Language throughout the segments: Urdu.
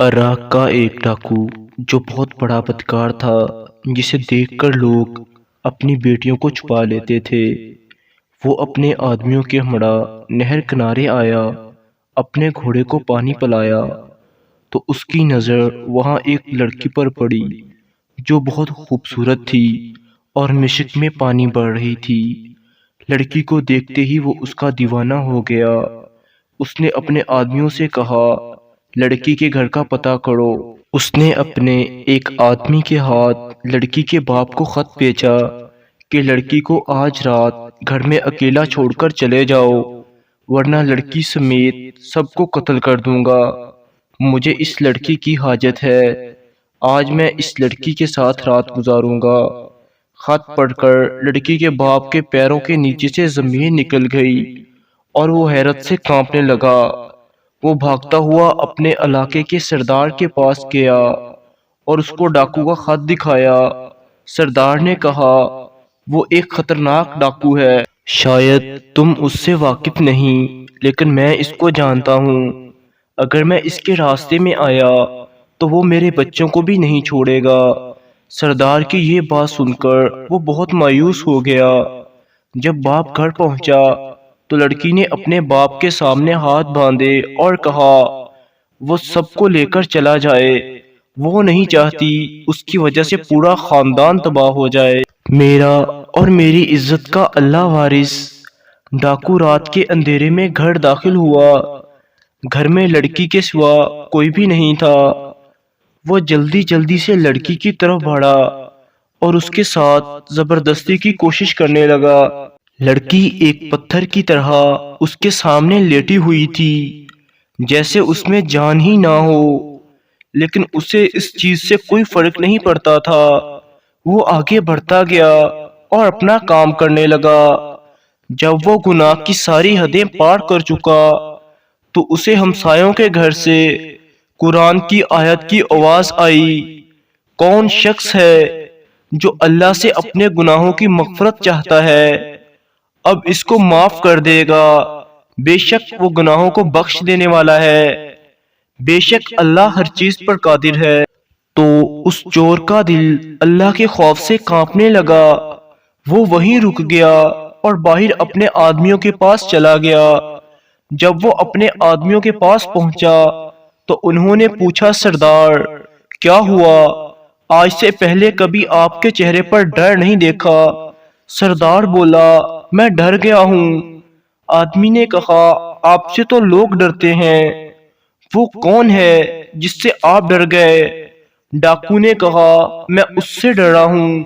عراق کا ایک ڈاکو جو بہت بڑا بدکار تھا، جسے دیکھ کر لوگ اپنی بیٹیوں کو چھپا لیتے تھے، وہ اپنے آدمیوں کے ہمراہ نہر کنارے آیا، اپنے گھوڑے کو پانی پلایا تو اس کی نظر وہاں ایک لڑکی پر پڑی جو بہت خوبصورت تھی اور مشک میں پانی بڑھ رہی تھی۔ لڑکی کو دیکھتے ہی وہ اس کا دیوانہ ہو گیا۔ اس نے اپنے آدمیوں سے کہا، لڑکی کے گھر کا پتہ کرو۔ اس نے اپنے ایک آدمی کے ہاتھ لڑکی کے باپ کو خط بھیجا کہ لڑکی کو آج رات گھر میں اکیلا چھوڑ کر چلے جاؤ، ورنہ لڑکی سمیت سب کو قتل کر دوں گا۔ مجھے اس لڑکی کی حاجت ہے، آج میں اس لڑکی کے ساتھ رات گزاروں گا۔ خط پڑھ کر لڑکی کے باپ کے پیروں کے نیچے سے زمین نکل گئی اور وہ حیرت سے کانپنے لگا۔ وہ بھاگتا ہوا اپنے علاقے کے سردار کے پاس گیا اور اس کو ڈاکو کا خط دکھایا۔ سردار نے کہا، وہ ایک خطرناک ڈاکو ہے، شاید تم اس سے واقف نہیں، لیکن میں اس کو جانتا ہوں۔ اگر میں اس کے راستے میں آیا تو وہ میرے بچوں کو بھی نہیں چھوڑے گا۔ سردار کی یہ بات سن کر وہ بہت مایوس ہو گیا۔ جب باپ گھر پہنچا تو لڑکی نے اپنے باپ کے سامنے ہاتھ باندھے اور کہا، وہ سب کو لے کر چلا جائے، وہ نہیں چاہتی اس کی وجہ سے پورا خاندان تباہ ہو جائے۔ میرا اور میری عزت کا اللہ وارث۔ ڈاکو رات کے اندھیرے میں گھر داخل ہوا۔ گھر میں لڑکی کے سوا کوئی بھی نہیں تھا۔ وہ جلدی جلدی سے لڑکی کی طرف بڑھا اور اس کے ساتھ زبردستی کی کوشش کرنے لگا۔ لڑکی ایک پتھر کی طرح اس کے سامنے لیٹی ہوئی تھی، جیسے اس میں جان ہی نہ ہو، لیکن اسے اس چیز سے کوئی فرق نہیں پڑتا تھا۔ وہ آگے بڑھتا گیا اور اپنا کام کرنے لگا۔ جب وہ گناہ کی ساری حدیں پار کر چکا تو اسے ہمسایوں کے گھر سے قرآن کی آیت کی آواز آئی، کون شخص ہے جو اللہ سے اپنے گناہوں کی مغفرت چاہتا ہے، اب اس کو معاف کر دے گا، بے شک وہ گناہوں کو بخش دینے والا ہے، بے شک اللہ ہر چیز پر قادر ہے۔ تو اس چور کا دل اللہ کے خوف سے کانپنے لگا۔ وہ وہیں رک گیا اور باہر اپنے آدمیوں کے پاس چلا گیا۔ جب وہ اپنے آدمیوں کے پاس پہنچا تو انہوں نے پوچھا، سردار کیا ہوا؟ آج سے پہلے کبھی آپ کے چہرے پر ڈر نہیں دیکھا۔ سردار بولا، میں ڈر گیا ہوں۔ آدمی نے کہا، آپ سے تو لوگ ڈرتے ہیں، وہ کون ہے جس سے آپ ڈر گئے؟ ڈاکو نے کہا، میں اس سے ڈرا ہوں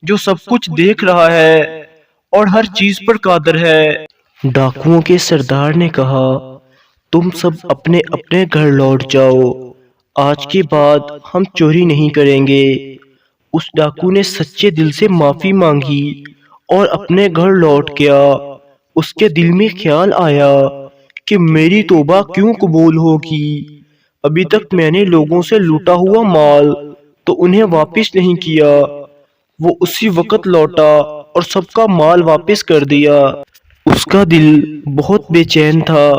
جو سب کچھ دیکھ رہا ہے اور ہر چیز پر قادر ہے۔ ڈاکوؤں کے سردار نے کہا، تم سب اپنے اپنے گھر لوٹ جاؤ، آج کے بعد ہم چوری نہیں کریں گے۔ اس ڈاکو نے سچے دل سے معافی مانگی اور اپنے گھر لوٹ گیا۔ اس کے دل میں خیال آیا کہ میری توبہ کیوں قبول ہوگی؟ ابھی تک میں نے لوگوں سے لوٹا ہوا مال تو انہیں واپس نہیں کیا۔ وہ اسی وقت لوٹا اور سب کا مال واپس کر دیا۔ اس کا دل بہت بے چین تھا،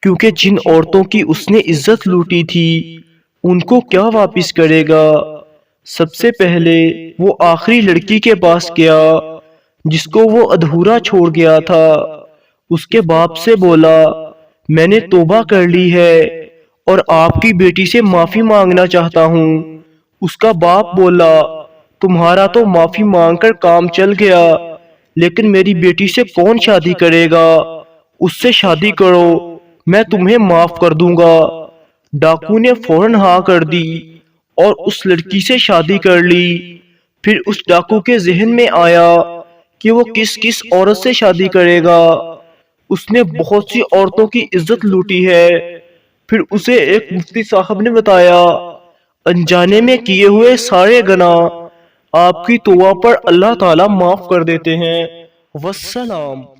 کیونکہ جن عورتوں کی اس نے عزت لوٹی تھی ان کو کیا واپس کرے گا۔ سب سے پہلے وہ آخری لڑکی کے پاس گیا جس کو وہ ادھورا چھوڑ گیا تھا۔ اس کے باپ سے بولا، میں نے توبہ کر لی ہے اور آپ کی بیٹی سے معافی مانگنا چاہتا ہوں۔ اس کا باپ بولا، تمہارا تو معافی مانگ کر کام چل گیا، لیکن میری بیٹی سے کون شادی کرے گا؟ اس سے شادی کرو، میں تمہیں معاف کر دوں گا۔ ڈاکو نے فوراً ہاں کر دی اور اس لڑکی سے شادی کر لی۔ پھر اس ڈاکو کے ذہن میں آیا کہ وہ کس کس عورت سے شادی کرے گا۔ اس نے بہت سی عورتوں کی عزت لوٹی ہے۔ پھر اسے ایک مفتی صاحب نے بتایا، انجانے میں کیے ہوئے سارے گناہ آپ کی توبہ پر اللہ تعالیٰ معاف کر دیتے ہیں۔ والسلام۔